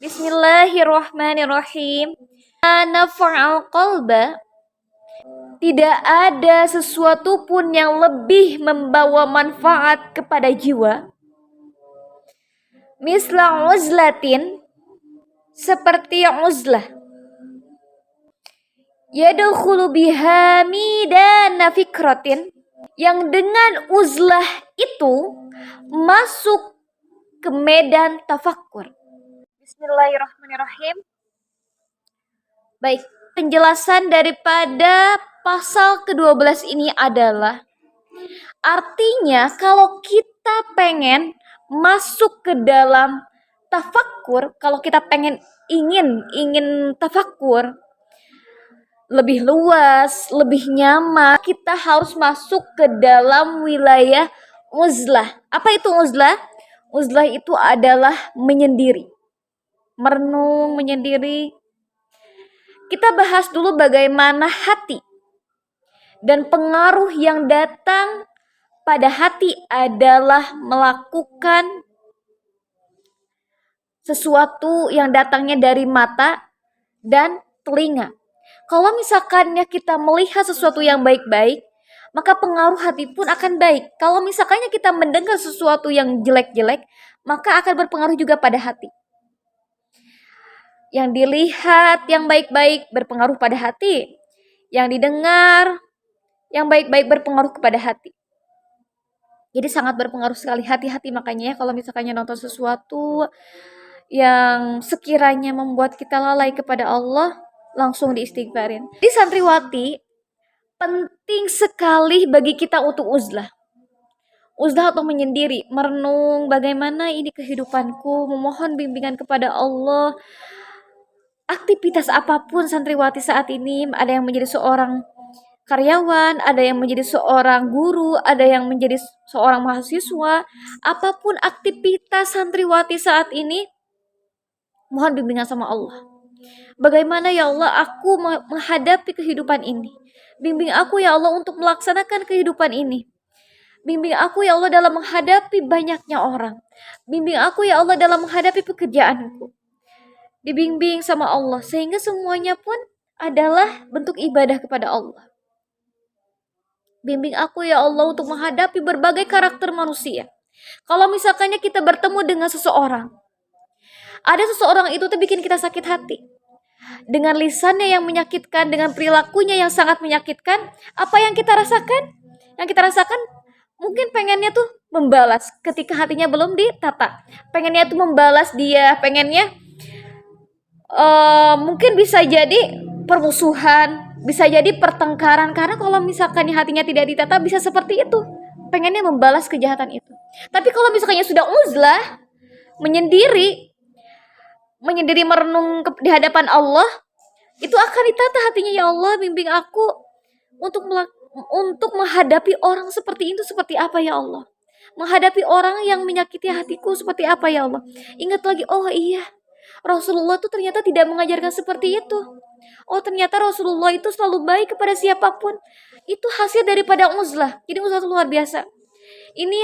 Bismillahirrahmanirrahim. Nafa'al qalba, tidak ada sesuatu pun yang lebih membawa manfaat kepada jiwa. Misla uzlatin, seperti uzlah. Yadkhulu biha midana fikratin, yang dengan uzlah itu masuk ke medan tafakkur. Bismillahirrahmanirrahim. Baik, penjelasan daripada pasal ke-12 ini adalah artinya kalau kita pengen masuk ke dalam tafakkur, kalau kita ingin tafakkur lebih luas, lebih nyaman, kita harus masuk ke dalam wilayah uzlah. Apa itu uzlah? Uzlah itu adalah menyendiri, merenung, menyendiri. Kita bahas dulu bagaimana hati dan pengaruh yang datang pada hati adalah melakukan sesuatu yang datangnya dari mata dan telinga. Kalau misalkannya kita melihat sesuatu yang baik-baik, maka pengaruh hati pun akan baik. Kalau misalkannya kita mendengar sesuatu yang jelek-jelek, maka akan berpengaruh juga pada hati. Yang dilihat yang baik-baik berpengaruh pada hati. Yang didengar yang baik-baik berpengaruh kepada hati. Jadi sangat berpengaruh sekali. Hati-hati makanya ya kalau misalkannya nonton sesuatu yang sekiranya membuat kita lalai kepada Allah, langsung diistighfarin. Di santriwati, penting sekali bagi kita untuk uzlah. Uzlah atau menyendiri, merenung bagaimana ini kehidupanku, memohon bimbingan kepada Allah. Aktivitas apapun santriwati saat ini, ada yang menjadi seorang karyawan, ada yang menjadi seorang guru, ada yang menjadi seorang mahasiswa. Apapun aktivitas santriwati saat ini, mohon bimbingan sama Allah. Bagaimana ya Allah aku menghadapi kehidupan ini. Bimbing aku ya Allah untuk melaksanakan kehidupan ini. Bimbing aku ya Allah dalam menghadapi banyaknya orang. Bimbing aku ya Allah dalam menghadapi pekerjaanku. Dibimbing sama Allah sehingga semuanya pun adalah bentuk ibadah kepada Allah. Bimbing aku ya Allah untuk menghadapi berbagai karakter manusia. Kalau misalkannya kita bertemu dengan seseorang, ada seseorang itu tuh bikin kita sakit hati. Dengan lisannya yang menyakitkan, dengan perilakunya yang sangat menyakitkan, apa yang kita rasakan? Yang kita rasakan mungkin pengennya tuh membalas ketika hatinya belum ditata. Pengennya tuh membalas dia, pengennya mungkin bisa jadi permusuhan, bisa jadi pertengkaran. Karena kalau misalkan hatinya tidak ditata bisa seperti itu. Pengennya membalas kejahatan itu. Tapi kalau misalkannya sudah uzlah, menyendiri merenung di hadapan Allah, itu akan ditata hatinya. Ya Allah, bimbing aku untuk menghadapi orang seperti itu seperti apa ya Allah. Menghadapi orang yang menyakiti hatiku seperti apa ya Allah. Ingat lagi, oh iya, Rasulullah itu ternyata tidak mengajarkan seperti itu. Oh ternyata Rasulullah itu selalu baik kepada siapapun. Itu hasil daripada uzlah. Jadi uzlah itu luar biasa. Ini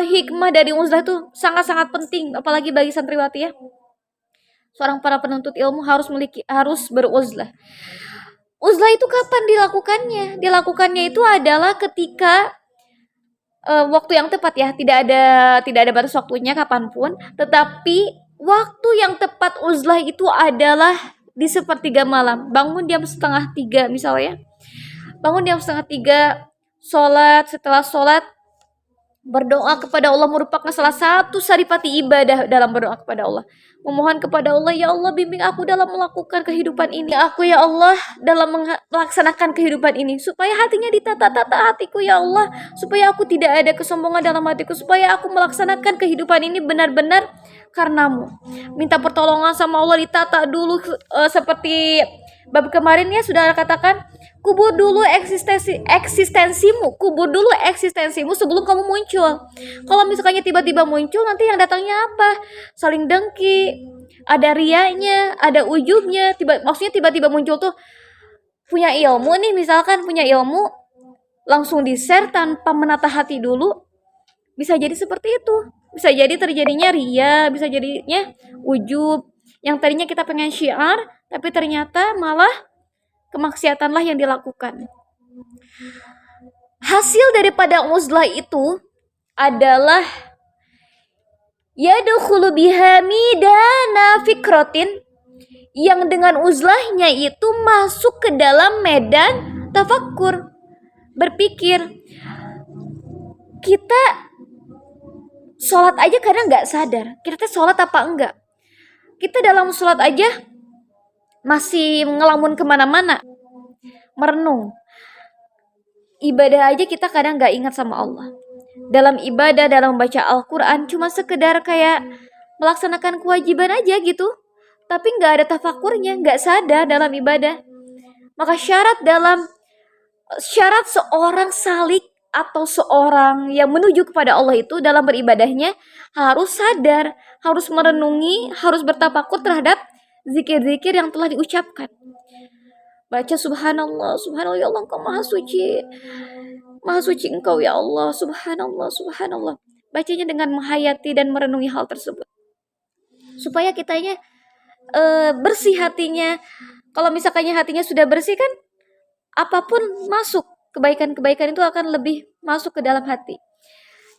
hikmah dari uzlah itu sangat-sangat penting, apalagi bagi santriwati ya. Seorang para penuntut ilmu harus beruzlah. Uzlah itu kapan dilakukannya? Dilakukannya itu adalah ketika waktu yang tepat ya. Tidak ada batas waktunya kapanpun. Tetapi waktu yang tepat uzlah itu adalah di sepertiga malam. Bangun jam 2:30 misalnya. Bangun jam 2:30, sholat. Setelah sholat, berdoa kepada Allah merupakan salah satu saripati ibadah dalam berdoa kepada Allah. Memohon kepada Allah, ya Allah bimbing aku dalam melakukan kehidupan ini. Aku ya Allah dalam melaksanakan kehidupan ini. Supaya hatinya ditata-tata hatiku ya Allah. Supaya aku tidak ada kesombongan dalam hatiku. Supaya aku melaksanakan kehidupan ini benar-benar karenamu. Minta pertolongan sama Allah, ditata dulu seperti bab kemarin ya sudah katakan. Kubur dulu eksistensimu. Kubur dulu eksistensimu sebelum kamu muncul. Kalau misalnya tiba-tiba muncul, nanti yang datangnya apa? Saling dengki, ada riaknya, ada ujubnya. Maksudnya tiba-tiba muncul tuh punya ilmu nih, misalkan punya ilmu, langsung di-share tanpa menata hati dulu. Bisa jadi seperti itu. Bisa jadi terjadinya ria, bisa jadinya ujub. Yang tadinya kita pengen syiar, tapi ternyata malah kemaksiatanlah yang dilakukan. Hasil daripada uzlah itu adalah yadkhulu biha midana fikrotin, yang dengan uzlahnya itu masuk ke dalam medan tafakkur, berpikir. Kita sholat aja kadang nggak sadar, kita sholat apa enggak. Kita dalam sholat aja masih ngelamun kemana-mana, merenung. Ibadah aja kita kadang nggak ingat sama Allah. Dalam ibadah, dalam membaca Al-Quran, cuma sekedar kayak melaksanakan kewajiban aja gitu, tapi nggak ada tafakurnya, nggak sadar dalam ibadah. Maka syarat seorang salik atau seorang yang menuju kepada Allah itu dalam beribadahnya harus sadar, harus merenungi, harus bertafakur terhadap zikir-zikir yang telah diucapkan. Baca subhanallah, subhanallah, ya Allah engkau maha suci engkau ya Allah, subhanallah, subhanallah. Bacanya dengan menghayati dan merenungi hal tersebut, supaya kitanya bersih hatinya. Kalau misalkannya hatinya sudah bersih kan, apapun masuk, kebaikan-kebaikan itu akan lebih masuk ke dalam hati.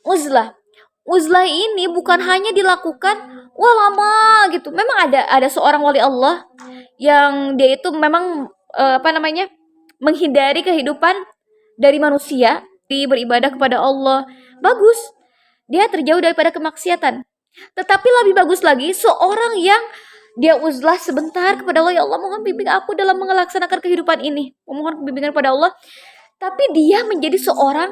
Uzlah ini bukan hanya dilakukan lama gitu. Memang ada seorang wali Allah yang dia itu memang menghindari kehidupan dari manusia, beribadah kepada Allah. Bagus, dia terjauh daripada kemaksiatan. Tetapi lebih bagus lagi seorang yang dia uzlah sebentar kepada Allah, ya Allah mohon bimbing aku dalam melaksanakan kehidupan ini, memohon bimbingan kepada Allah. Tapi dia menjadi seorang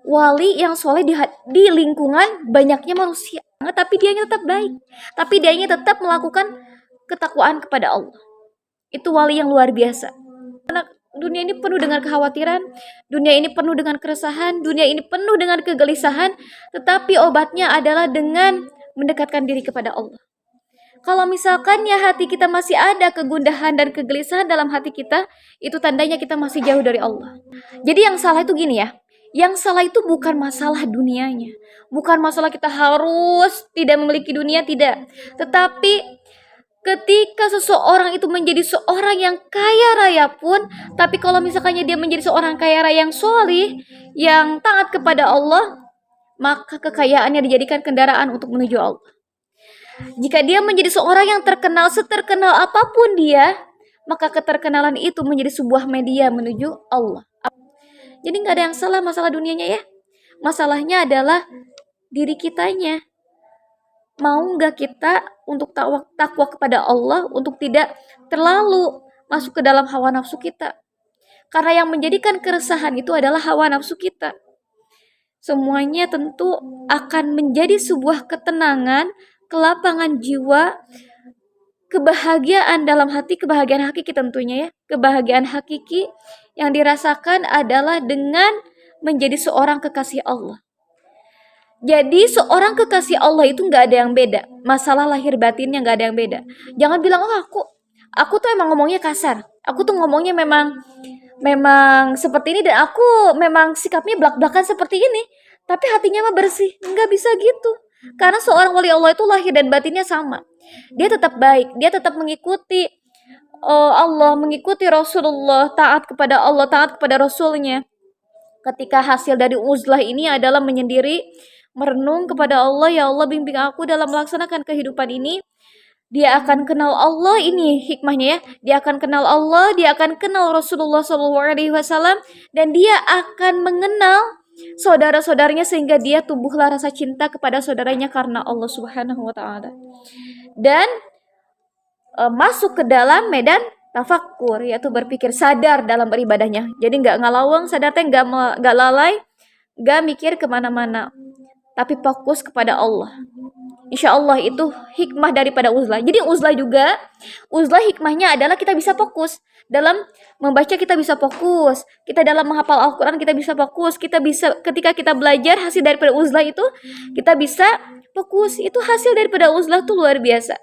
wali yang soleh di lingkungan banyaknya manusia, tapi dianya tetap baik, tapi dianya tetap melakukan ketakwaan kepada Allah. Itu wali yang luar biasa. Karena dunia ini penuh dengan kekhawatiran, dunia ini penuh dengan keresahan, dunia ini penuh dengan kegelisahan, tetapi obatnya adalah dengan mendekatkan diri kepada Allah. Kalau misalkan ya hati kita masih ada kegundahan dan kegelisahan dalam hati kita, itu tandanya kita masih jauh dari Allah. Jadi yang salah itu gini ya, yang salah itu bukan masalah dunianya, bukan masalah kita harus tidak memiliki dunia, tidak. Tetapi ketika seseorang itu menjadi seorang yang kaya raya pun, tapi kalau misalkannya dia menjadi seorang kaya raya yang solih, yang taat kepada Allah, maka kekayaannya dijadikan kendaraan untuk menuju Allah. Jika dia menjadi seorang yang terkenal, seterkenal apapun dia, maka keterkenalan itu menjadi sebuah media menuju Allah. Jadi gak ada yang salah masalah dunianya ya. Masalahnya adalah diri kitanya. Mau gak kita untuk takwa kepada Allah, untuk tidak terlalu masuk ke dalam hawa nafsu kita. Karena yang menjadikan keresahan itu adalah hawa nafsu kita. Semuanya tentu akan menjadi sebuah ketenangan, kelapangan jiwa, kebahagiaan dalam hati, kebahagiaan hakiki tentunya ya. Kebahagiaan hakiki yang dirasakan adalah dengan menjadi seorang kekasih Allah. Jadi seorang kekasih Allah itu gak ada yang beda. Masalah lahir batinnya gak ada yang beda. Jangan bilang, aku tuh emang ngomongnya kasar, aku tuh ngomongnya memang seperti ini, dan aku memang sikapnya blak-blakan seperti ini, tapi hatinya mah bersih. Nggak bisa gitu. Karena seorang wali Allah itu lahir dan batinnya sama. Dia tetap baik, dia tetap mengikuti Allah, mengikuti Rasulullah, taat kepada Allah, taat kepada Rasulnya. Ketika hasil dari uzlah ini adalah menyendiri, merenung kepada Allah, ya Allah bimbing aku dalam melaksanakan kehidupan ini, dia akan kenal Allah. Ini hikmahnya ya. Dia akan kenal Allah, dia akan kenal Rasulullah SAW, dan dia akan mengenal saudara-saudaranya sehingga dia tumbuhlah rasa cinta kepada saudaranya karena Allah Subhanahu wa taala. Dan masuk ke dalam medan tafakkur, yaitu berpikir, sadar dalam beribadahnya. Jadi nggak ngalawang, sadar teh nggak lalai, nggak mikir kemana-mana, tapi fokus kepada Allah. Insya Allah itu hikmah daripada uzlah. Jadi uzlah hikmahnya adalah kita bisa fokus dalam membaca, kita bisa fokus, kita dalam menghafal Al-Quran kita bisa fokus, kita bisa ketika kita belajar hasil daripada uzlah itu kita bisa fokus. Itu hasil daripada uzlah tuh luar biasa.